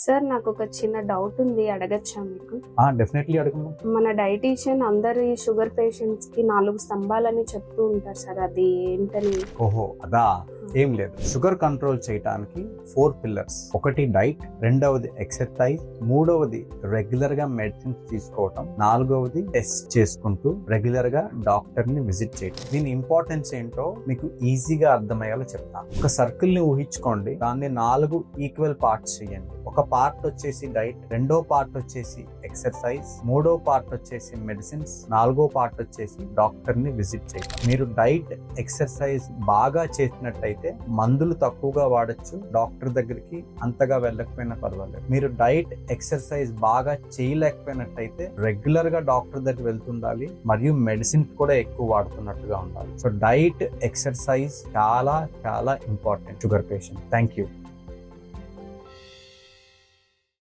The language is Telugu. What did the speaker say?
సార్ నాకు ఒక చిన్న డౌట్ ఉంది, అడగచ్చా మీకు? డెఫినెట్లీ అడగను. మన డైటీషియన్ అందరు ఈ షుగర్ పేషెంట్స్ కి 4 స్తంభాలని చెప్తూ ఉంటారు సార్, అది ఏంటని? ఓహో అదా, ఏం లేదు. షుగర్ కంట్రోల్ చేయడానికి 4 పిల్లర్స్. ఒకటి డైట్, రెండవది ఎక్సర్సైజ్, మూడవది రెగ్యులర్ గా మెడిసిన్స్ తీసుకోవటం, నాలుగవది టెస్ట్ చేసుకుంటూ రెగ్యులర్ గా డాక్టర్ ని విజిట్ చేయటం. దీని ఇంపార్టెన్స్ ఏంటో మీకు ఈజీగా అర్థమయ్యేలా చెప్తాను. ఒక సర్కిల్ ని ఊహించుకోండి, దాన్ని 4 ఈక్వల్ పార్ట్స్ చేయండి. ఒక పార్ట్ వచ్చేసి డైట్, రెండో పార్ట్ వచ్చేసి ఎక్సర్సైజ్, మూడో పార్ట్ వచ్చేసి మెడిసిన్స్, నాలుగో పార్ట్ వచ్చేసి డాక్టర్ ని విజిట్ చేయటం. మీరు డైట్, ఎక్సర్సైజ్ బాగా చేసినట్టయితే మందులు తక్కువగా వాడచ్చు, డాక్టర్ దగ్గరికి అంతగా వెళ్ళకపోయినా పర్వాలేదు. మీరు డైట్, ఎక్సర్సైజ్ బాగా చేయలేకపోయినట్టయితే రెగ్యులర్ గా డాక్టర్ దగ్గర వెళ్తుండాలి, మరియు మెడిసిన్స్ కూడా ఎక్కువ వాడుతున్నట్టుగా ఉండాలి. సో డైట్, ఎక్సర్సైజ్ చాలా చాలా important sugar patient. Thank you.